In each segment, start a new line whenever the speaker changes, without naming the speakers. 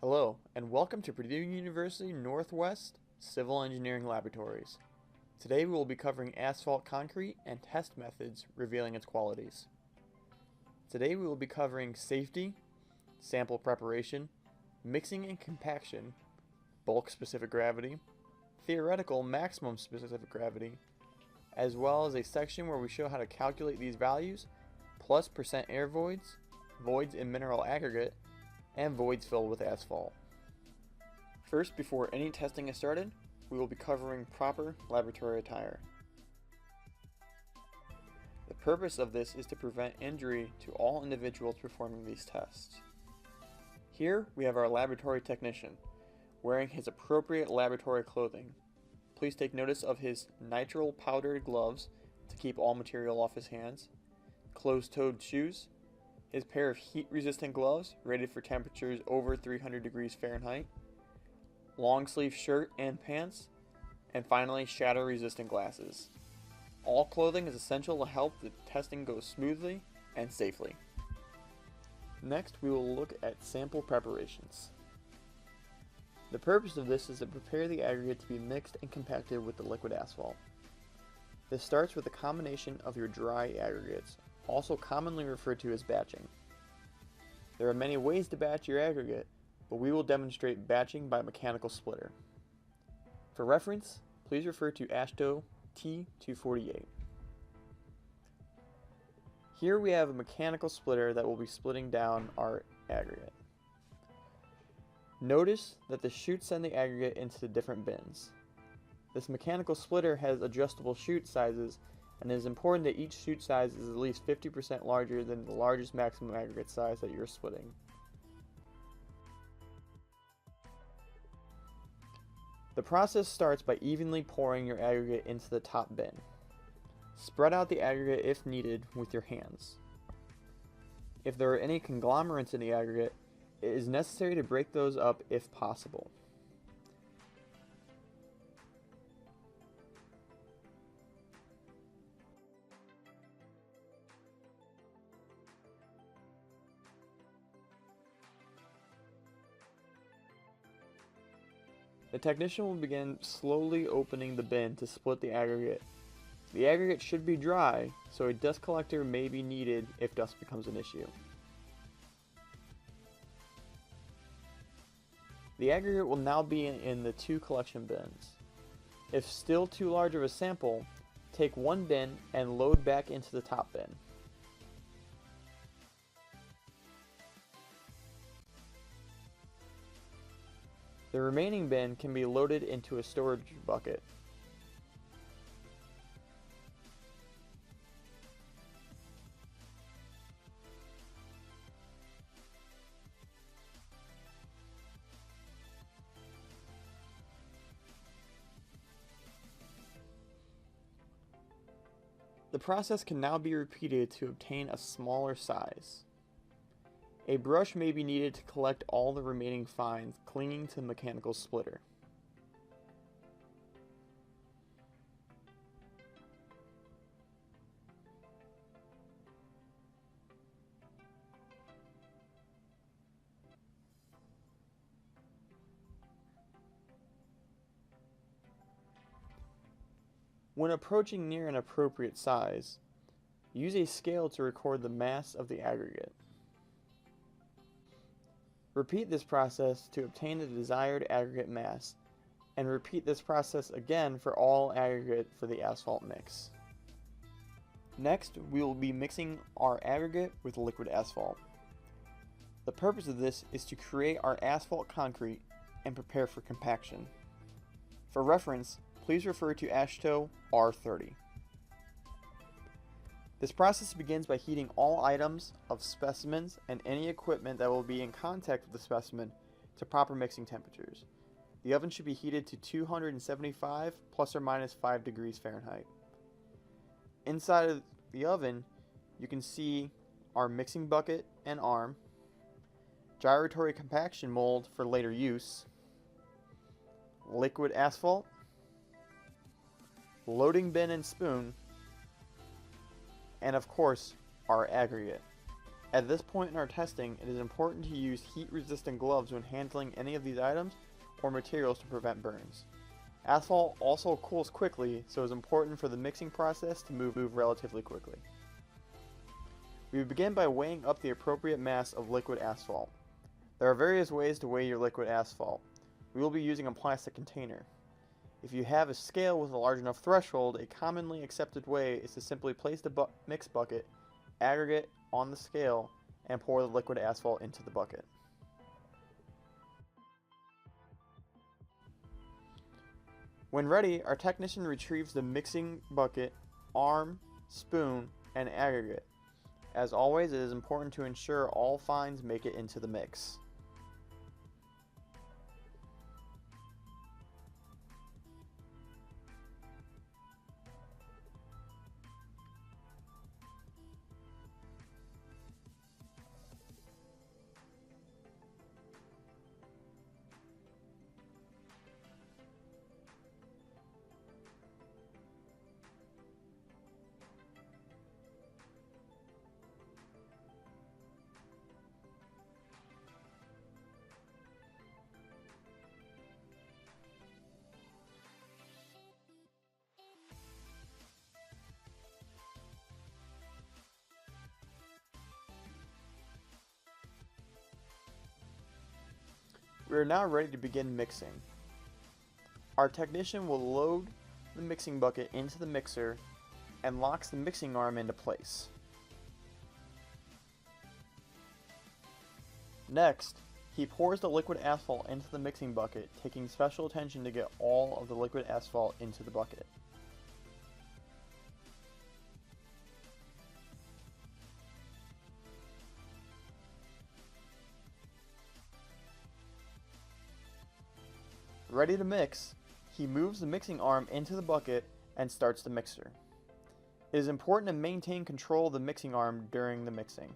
Hello, and welcome to Purdue University Northwest Civil Engineering Laboratories. Today we will be covering asphalt concrete and test methods revealing its qualities. Today we will be covering safety, sample preparation, mixing and compaction, bulk specific gravity, theoretical maximum specific gravity, as well as a section where we show how to calculate these values, plus percent air voids, voids in mineral aggregate, and voids filled with asphalt. First, before any testing is started, we will be covering proper laboratory attire. The purpose of this is to prevent injury to all individuals performing these tests. Here we have our laboratory technician, wearing his appropriate laboratory clothing. Please take notice of his nitrile powdered gloves to keep all material off his hands, closed-toed shoes, his pair of heat-resistant gloves rated for temperatures over 300 degrees Fahrenheit, long-sleeve shirt and pants, and finally shatter-resistant glasses. All clothing is essential to help the testing go smoothly and safely. Next, we will look at sample preparations. The purpose of this is to prepare the aggregate to be mixed and compacted with the liquid asphalt. This starts with a combination of your dry aggregates, also commonly referred to as batching. There are many ways to batch your aggregate, but we will demonstrate batching by mechanical splitter. For reference, please refer to AASHTO T248. Here we have a mechanical splitter that will be splitting down our aggregate. Notice that the chutes send the aggregate into the different bins. This mechanical splitter has adjustable chute sizes, and it is important that each chute size is at least 50% larger than the largest maximum aggregate size that you're splitting. The process starts by evenly pouring your aggregate into the top bin. Spread out the aggregate if needed with your hands. If there are any conglomerates in the aggregate, it is necessary to break those up if possible. The technician will begin slowly opening the bin to split the aggregate. The aggregate should be dry, so a dust collector may be needed if dust becomes an issue. The aggregate will now be in the two collection bins. If still too large of a sample, take one bin and load back into the top bin. The remaining bin can be loaded into a storage bucket. The process can now be repeated to obtain a smaller size. A brush may be needed to collect all the remaining fines clinging to the mechanical splitter. When approaching near an appropriate size, use a scale to record the mass of the aggregate. Repeat this process to obtain the desired aggregate mass, and repeat this process again for all aggregate for the asphalt mix. Next, we will be mixing our aggregate with liquid asphalt. The purpose of this is to create our asphalt concrete and prepare for compaction. For reference, please refer to AASHTO R30. This process begins by heating all items of specimens and any equipment that will be in contact with the specimen to proper mixing temperatures. The oven should be heated to 275 plus or minus 5 degrees Fahrenheit. Inside of the oven, you can see our mixing bucket and arm, gyratory compaction mold for later use, liquid asphalt, loading bin and spoon, and of course, our aggregate. At this point in our testing, it is important to use heat-resistant gloves when handling any of these items or materials to prevent burns. Asphalt also cools quickly, so it is important for the mixing process to move relatively quickly. We begin by weighing up the appropriate mass of liquid asphalt. There are various ways to weigh your liquid asphalt. We will be using a plastic container. If you have a scale with a large enough threshold, a commonly accepted way is to simply place the mix bucket aggregate on the scale and pour the liquid asphalt into the bucket. When ready, our technician retrieves the mixing bucket, arm, spoon, and aggregate. As always, it is important to ensure all fines make it into the mix. We are now ready to begin mixing. Our technician will load the mixing bucket into the mixer and locks the mixing arm into place. Next, he pours the liquid asphalt into the mixing bucket, taking special attention to get all of the liquid asphalt into the bucket. Ready to mix, he moves the mixing arm into the bucket and starts the mixer. It is important to maintain control of the mixing arm during the mixing.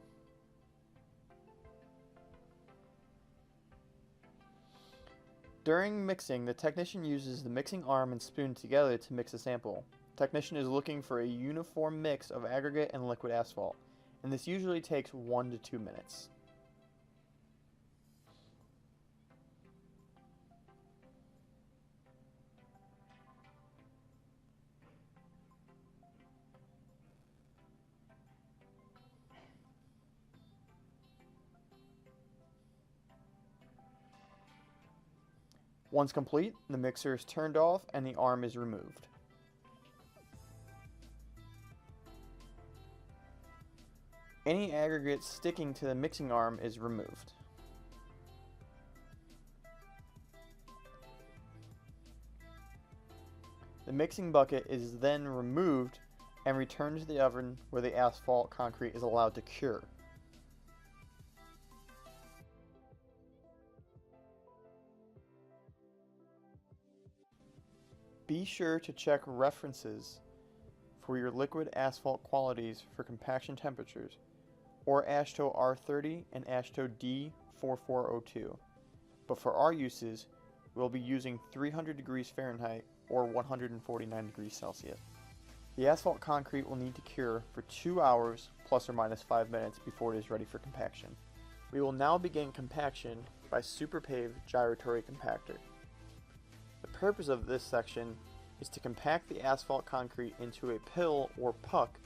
During mixing, the technician uses the mixing arm and spoon together to mix a sample. The technician is looking for a uniform mix of aggregate and liquid asphalt, and this usually takes 1 to 2 minutes. Once complete, the mixer is turned off and the arm is removed. Any aggregate sticking to the mixing arm is removed. The mixing bucket is then removed and returned to the oven where the asphalt concrete is allowed to cure. Be sure to check references for your liquid asphalt qualities for compaction temperatures, or AASHTO R30 and AASHTO D4402. But for our uses, we'll be using 300 degrees Fahrenheit or 149 degrees Celsius. The asphalt concrete will need to cure for 2 hours plus or minus 5 minutes before it is ready for compaction. We will now begin compaction by SuperPave gyratory compactor. The purpose of this section is to compact the asphalt concrete into a pill or puck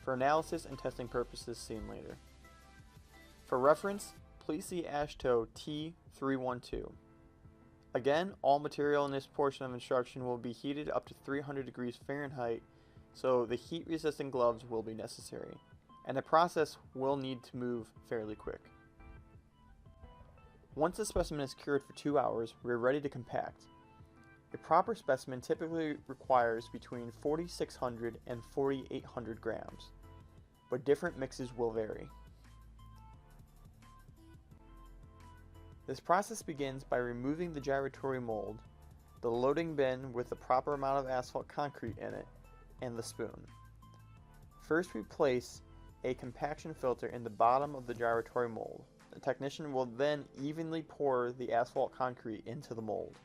for analysis and testing purposes seen later. For reference, please see AASHTO T312. Again, all material in this portion of instruction will be heated up to 300 degrees Fahrenheit, so the heat-resistant gloves will be necessary, and the process will need to move fairly quick. Once the specimen is cured for 2 hours, we are ready to compact. A proper specimen typically requires between 4,600 and 4,800 grams, but different mixes will vary. This process begins by removing the gyratory mold, the loading bin with the proper amount of asphalt concrete in it, and the spoon. First, we place a compaction filter in the bottom of the gyratory mold. The technician will then evenly pour the asphalt concrete into the mold.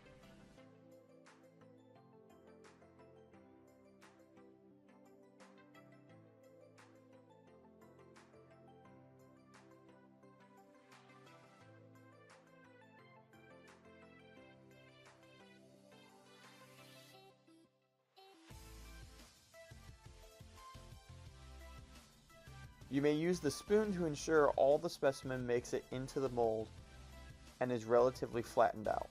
You may use the spoon to ensure all the specimen makes it into the mold and is relatively flattened out.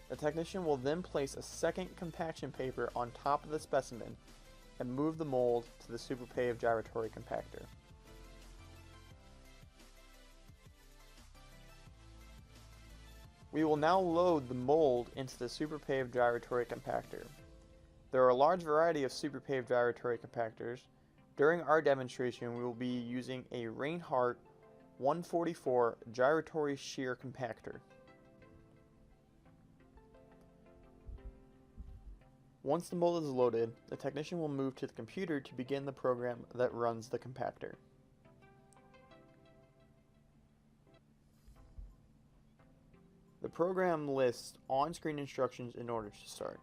The technician will then place a second compaction paper on top of the specimen and move the mold to the superpave gyratory compactor. We will now load the mold into the superpave gyratory compactor. There are a large variety of superpave gyratory compactors. During our demonstration, we will be using a Reinhardt 144 gyratory shear compactor. Once the mold is loaded, the technician will move to the computer to begin the program that runs the compactor. The program lists on-screen instructions in order to start.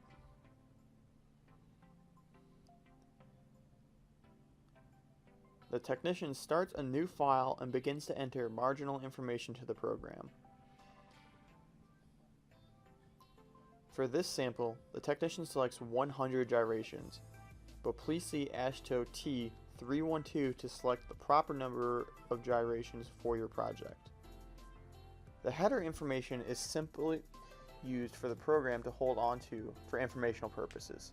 The technician starts a new file and begins to enter marginal information to the program. For this sample, the technician selects 100 gyrations, but please see AASHTO T312 to select the proper number of gyrations for your project. The header information is simply used for the program to hold on to for informational purposes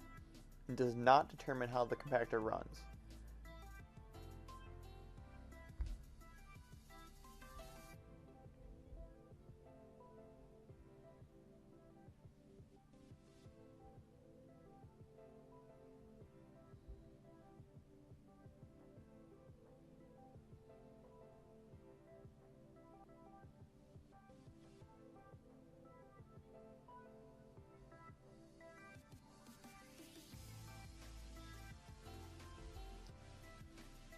and does not determine how the compactor runs.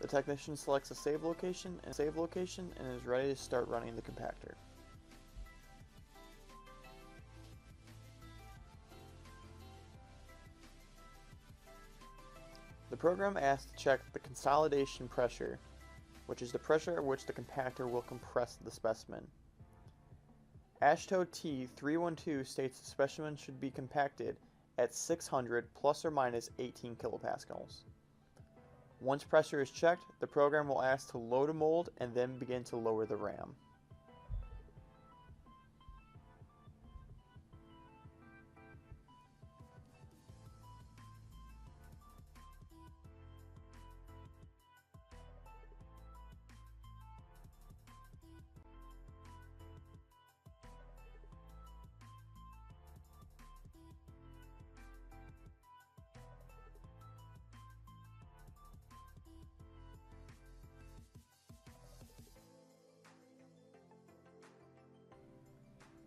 The technician selects a save location and is ready to start running the compactor. The program asks to check the consolidation pressure, which is the pressure at which the compactor will compress the specimen. AASHTO T312 states the specimen should be compacted at 600 plus or minus 18 kilopascals. Once pressure is checked, the program will ask to load a mold and then begin to lower the ram.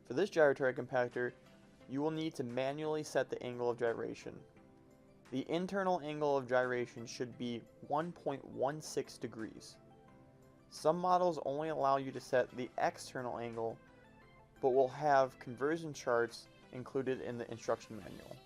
For this gyratory compactor, you will need to manually set the angle of gyration. The internal angle of gyration should be 1.16 degrees. Some models only allow you to set the external angle, but will have conversion charts included in the instruction manual.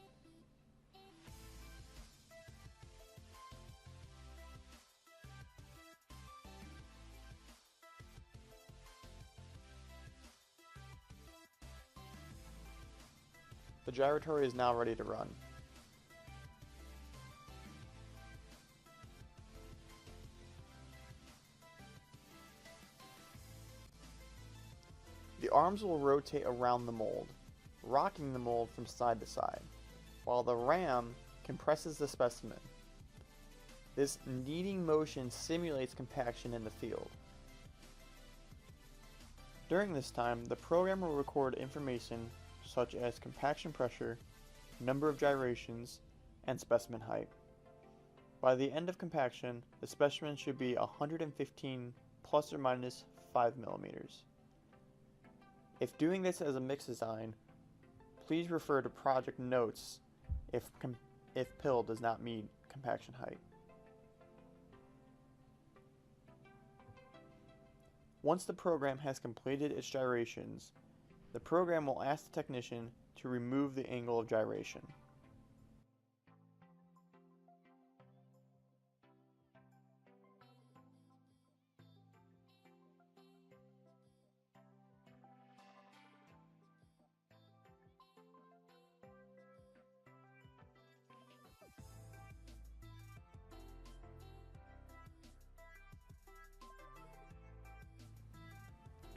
The gyratory is now ready to run. The arms will rotate around the mold, rocking the mold from side to side, while the ram compresses the specimen. This kneading motion simulates compaction in the field. During this time, the program will record information such as compaction pressure, number of gyrations, and specimen height. By the end of compaction, the specimen should be 115 plus or minus 5 millimeters. If doing this as a mix design, please refer to project notes if pill does not meet compaction height. Once the program has completed its gyrations, the program will ask the technician to remove the angle of gyration.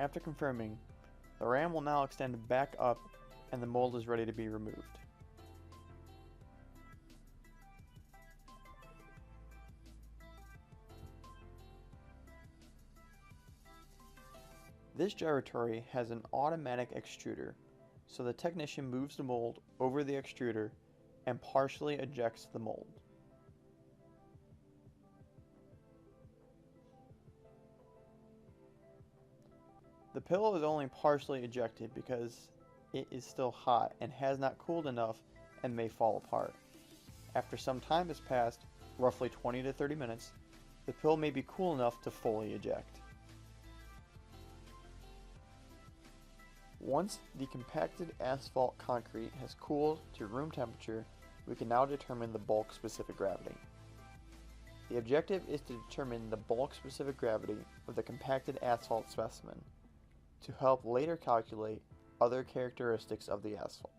After confirming, the ram will now extend back up and the mold is ready to be removed. This gyratory has an automatic extruder, so the technician moves the mold over the extruder and partially ejects the mold. The pill is only partially ejected because it is still hot and has not cooled enough and may fall apart. After some time has passed, roughly 20 to 30 minutes, the pill may be cool enough to fully eject. Once the compacted asphalt concrete has cooled to room temperature, we can now determine the bulk specific gravity. The objective is to determine the bulk specific gravity of the compacted asphalt specimen to help later calculate other characteristics of the asphalt.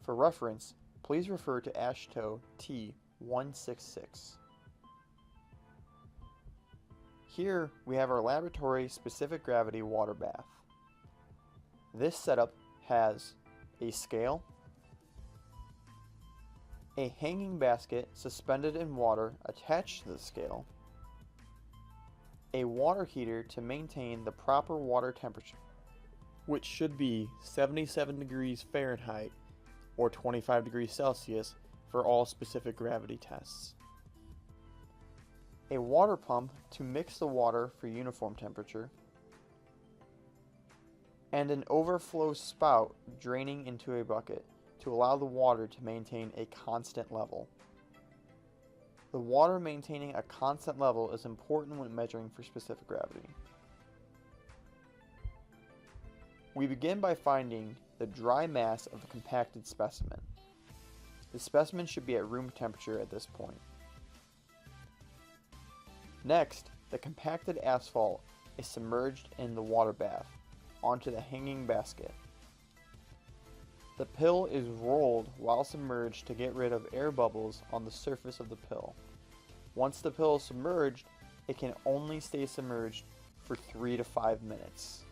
For reference, please refer to AASHTO T166. Here we have our laboratory specific gravity water bath. This setup has a scale, a hanging basket suspended in water attached to the scale, a water heater to maintain the proper water temperature, which should be 77 degrees Fahrenheit or 25 degrees Celsius for all specific gravity tests, a water pump to mix the water for uniform temperature, and an overflow spout draining into a bucket to allow the water to maintain a constant level. The water maintaining a constant level is important when measuring for specific gravity. We begin by finding the dry mass of the compacted specimen. The specimen should be at room temperature at this point. Next, the compacted asphalt is submerged in the water bath onto the hanging basket. The pill is rolled while submerged to get rid of air bubbles on the surface of the pill. Once the pill is submerged, it can only stay submerged for 3 to 5 minutes.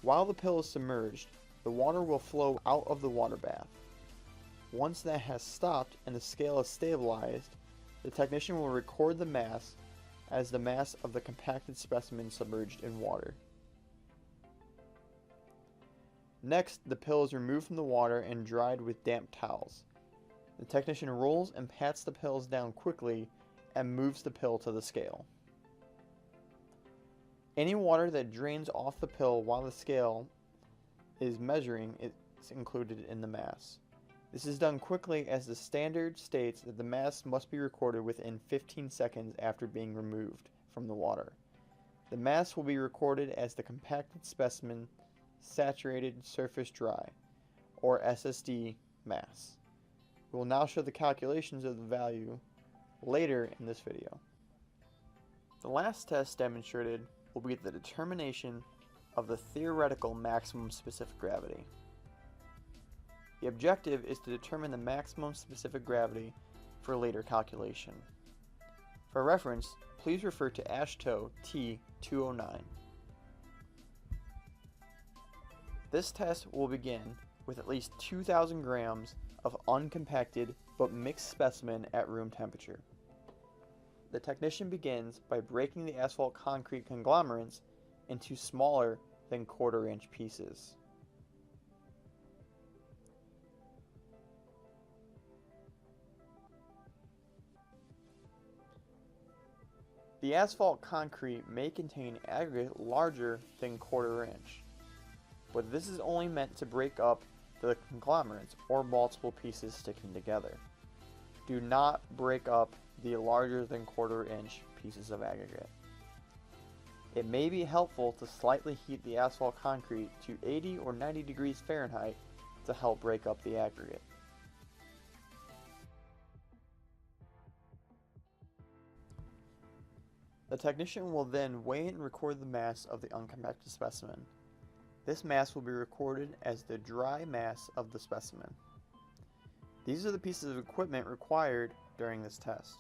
While the pill is submerged, the water will flow out of the water bath. Once that has stopped and the scale is stabilized, the technician will record the mass as the mass of the compacted specimen submerged in water. Next, the pill is removed from the water and dried with damp towels. The technician rolls and pats the pills down quickly and moves the pill to the scale. Any water that drains off the pill while the scale is measuring is included in the mass. This is done quickly as the standard states that the mass must be recorded within 15 seconds after being removed from the water. The mass will be recorded as the compacted specimen saturated surface dry, or SSD mass. We will now show the calculations of the value later in this video. The last test demonstrated will be the determination of the theoretical maximum specific gravity. The objective is to determine the maximum specific gravity for later calculation. For reference, please refer to AASHTO T209. This test will begin with at least 2,000 grams of uncompacted but mixed specimen at room temperature. The technician begins by breaking the asphalt concrete conglomerates into smaller than quarter-inch pieces. The asphalt concrete may contain aggregate larger than quarter-inch, but this is only meant to break up the conglomerates or multiple pieces sticking together. Do not break up the larger than quarter-inch pieces of aggregate. It may be helpful to slightly heat the asphalt concrete to 80 or 90 degrees Fahrenheit to help break up the aggregate. The technician will then weigh and record the mass of the uncompacted specimen. This mass will be recorded as the dry mass of the specimen. These are the pieces of equipment required during this test.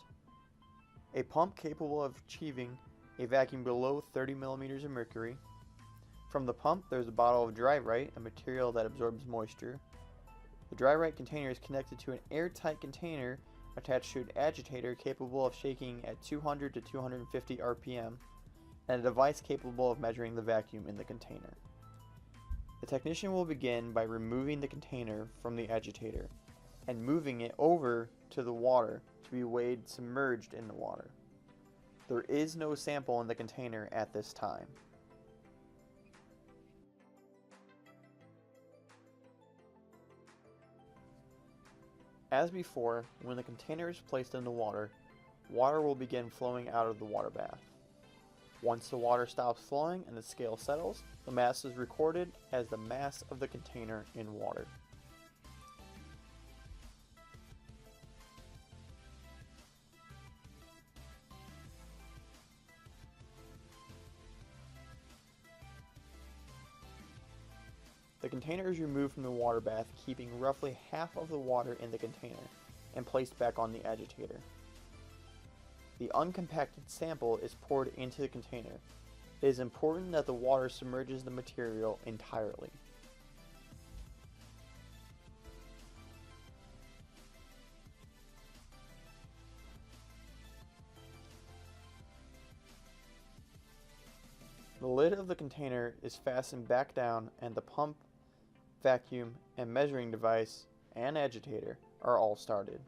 A pump capable of achieving a vacuum below 30 millimeters of mercury. From the pump, there's a bottle of Dry-Rite, a material that absorbs moisture. The Dry-Rite container is connected to an airtight container attached to an agitator capable of shaking at 200 to 250 RPM, and a device capable of measuring the vacuum in the container. The technician will begin by removing the container from the agitator and moving it over to the water to be weighed submerged in the water. There is no sample in the container at this time. As before, when the container is placed in the water, water will begin flowing out of the water bath. Once the water stops flowing and the scale settles, the mass is recorded as the mass of the container in water. The container is removed from the water bath, keeping roughly half of the water in the container, and placed back on the agitator. The uncompacted sample is poured into the container. It is important that the water submerges the material entirely. The lid of the container is fastened back down, and the pump, vacuum, and measuring device and agitator are all started.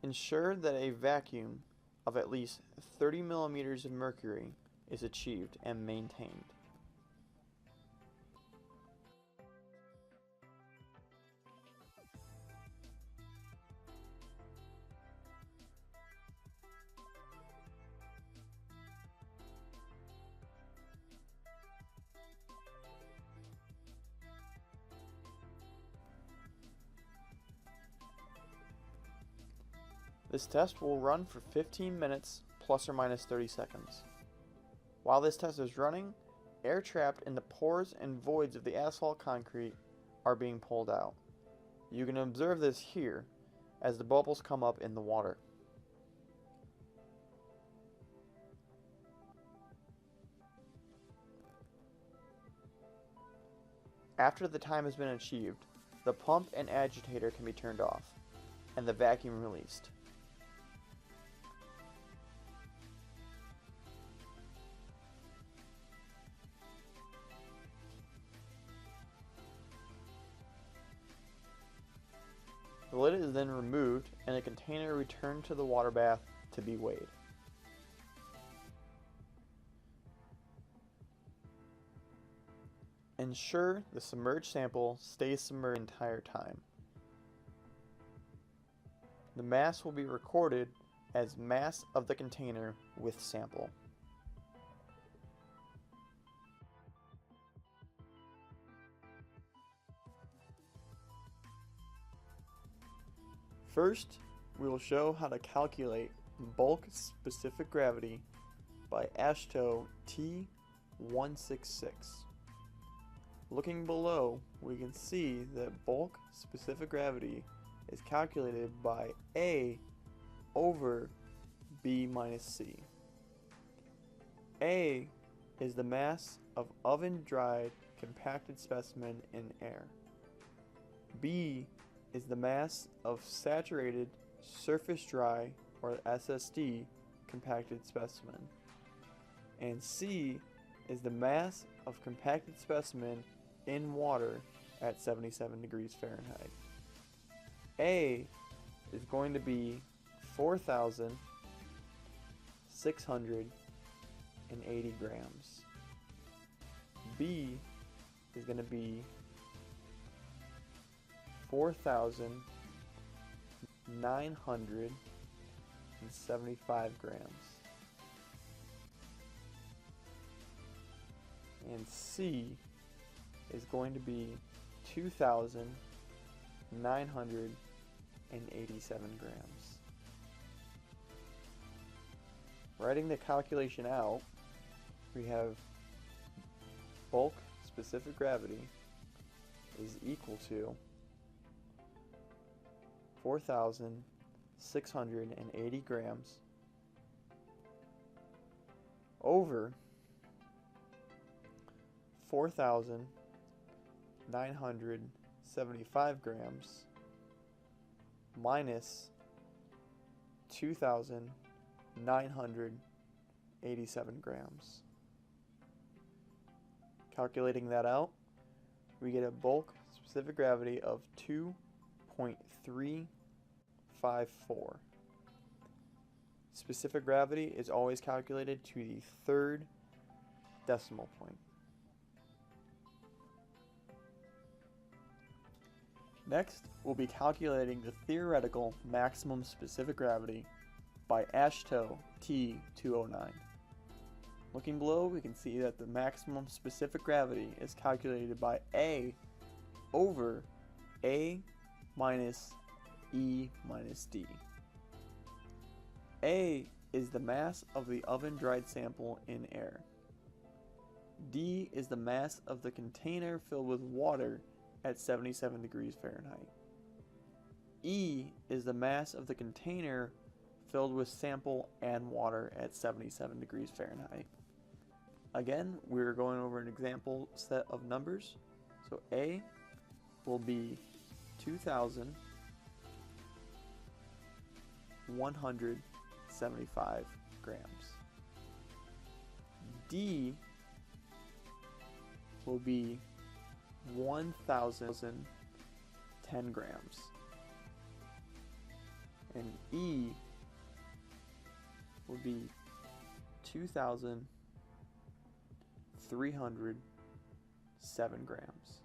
Ensure that a vacuum of at least 30 millimeters of mercury is achieved and maintained. This test will run for 15 minutes plus or minus 30 seconds. While this test is running, air trapped in the pores and voids of the asphalt concrete are being pulled out. You can observe this here as the bubbles come up in the water. After the time has been achieved, the pump and agitator can be turned off, and the vacuum released. The lid is then removed and the container returned to the water bath to be weighed. Ensure the submerged sample stays submerged the entire time. The mass will be recorded as mass of the container with sample. First, we will show how to calculate bulk specific gravity by AASHTO T166. Looking below, we can see that bulk specific gravity is calculated by A over B minus C. A is the mass of oven-dried compacted specimen in air. B is the mass of saturated surface dry, or SSD, compacted specimen. And C is the mass of compacted specimen in water at 77 degrees Fahrenheit. A is going to be 4,680 grams. B is going to be 4,975 grams. and C is going to be 2,987 grams. Writing the calculation out, we have bulk specific gravity is equal to 4,680 grams over 4,975 grams minus 2,987 grams. Calculating that out, we get a bulk specific gravity of 2.354. Specific gravity is always calculated to the third decimal point. Next, we'll be calculating the theoretical maximum specific gravity by AASHTO T209. Looking below, we can see that the maximum specific gravity is calculated by A over A minus E minus D. A is the mass of the oven-dried sample in air. D is the mass of the container filled with water at 77 degrees Fahrenheit. E is the mass of the container filled with sample and water at 77 degrees Fahrenheit. Again, we're going over an example set of numbers. So A will be 2,175 grams. D will be 1,010 grams. And E will be 2,307 grams.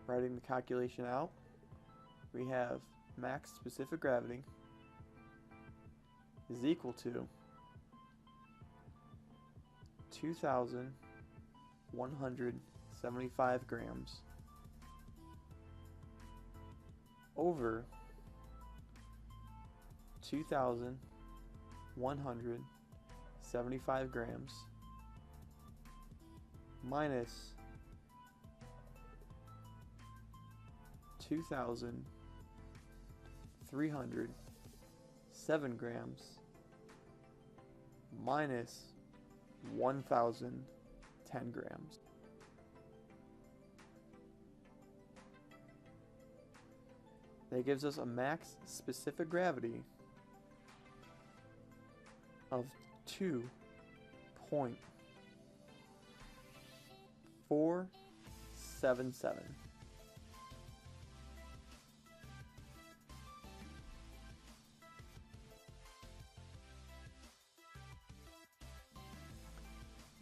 Writing the calculation out, we have max specific gravity is equal to 2,175 grams over 2,175 grams minus 2,307 grams minus 1,010 grams. That gives us a max specific gravity of 2.477.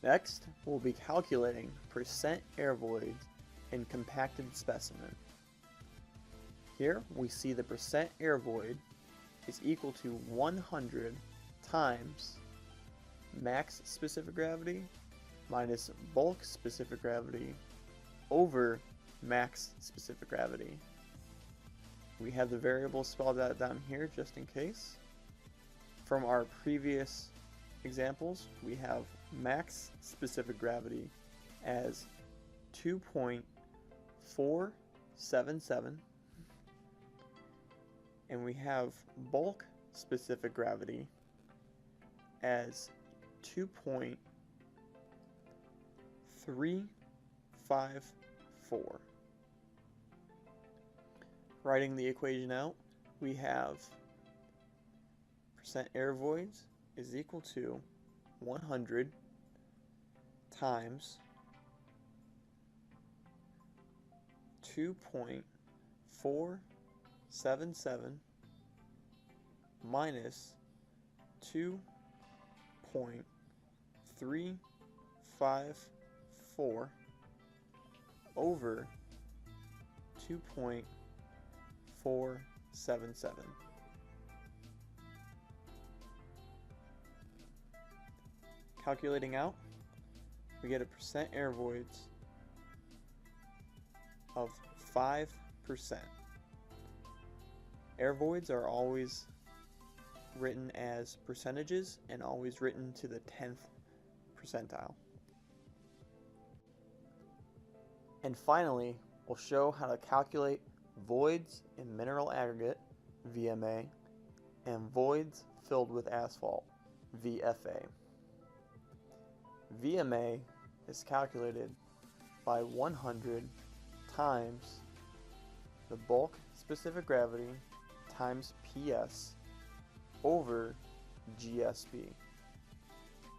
Next, we'll be calculating percent air voids in compacted specimen. Here we see the percent air void is equal to 100 times max specific gravity minus bulk specific gravity over max specific gravity. We have the variables spelled out down here just in case. From our previous examples, we have max specific gravity as 2.477, and we have bulk specific gravity as 2.354. Writing the equation out, we have percent air voids is equal to 100 times 2.477 minus 2.354 over 2.477. calculating out, we get a percent air voids of 5%. Air voids are always written as percentages and always written to the 10th percentile. And finally, we'll show how to calculate voids in mineral aggregate, VMA, and voids filled with asphalt, VFA. VMA is calculated by 100 times the bulk specific gravity times PS over GSB.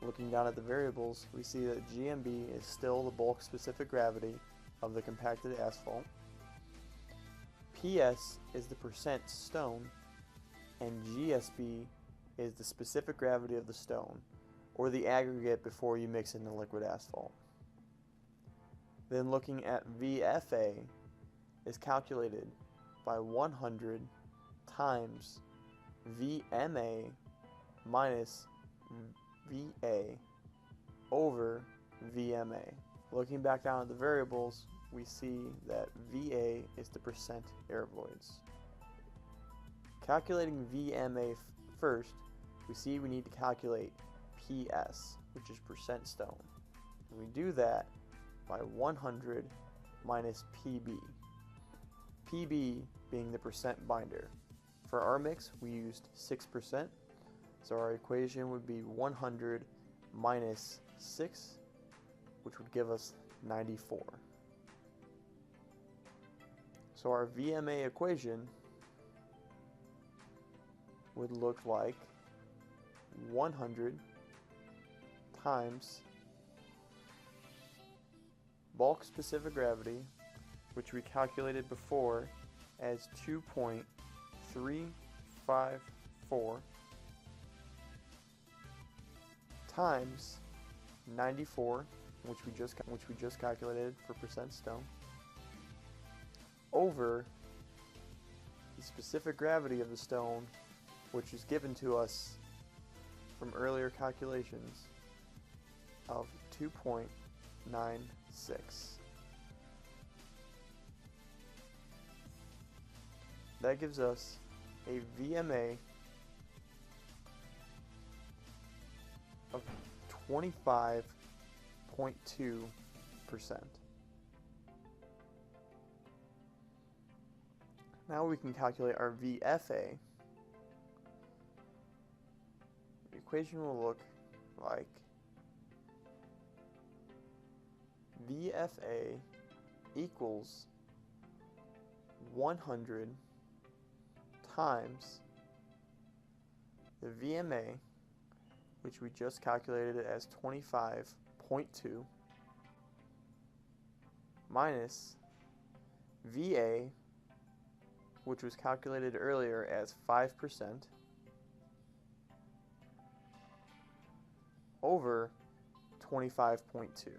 Looking down at the variables, we see that GMB is still the bulk specific gravity of the compacted asphalt. PS is the percent stone, and GSB is the specific gravity of the stone, or the aggregate before you mix in the liquid asphalt. Then looking at VFA is calculated by 100 times VMA minus VA over VMA. Looking back down at the variables, we see that VA is the percent air voids. Calculating VMA first, we see we need to calculate PS, which is percent stone. And we do that by 100 minus PB. PB being the percent binder. For our mix, we used 6%, so our equation would be 100 minus 6, which would give us 94. So our VMA equation would look like 100 times bulk specific gravity, which we calculated before as 2.354 times 94, which we just calculated for percent stone, over the specific gravity of the stone, which is given to us from earlier calculations of 2.96. That gives us a VMA of 25.2%. Now we can calculate our VFA. The equation will look like VFA equals 100 times the VMA, which we just calculated as 25.2, minus VA, which was calculated earlier as 5%, over 25.2.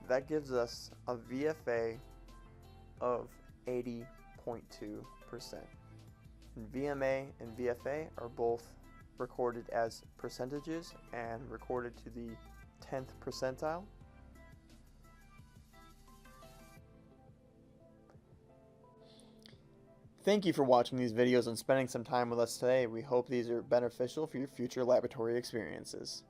That gives us a VFA of 80.2%. And VMA and VFA are both recorded as percentages and recorded to the 10th percentile. Thank you for watching these videos and spending some time with us today. We hope these are beneficial for your future laboratory experiences.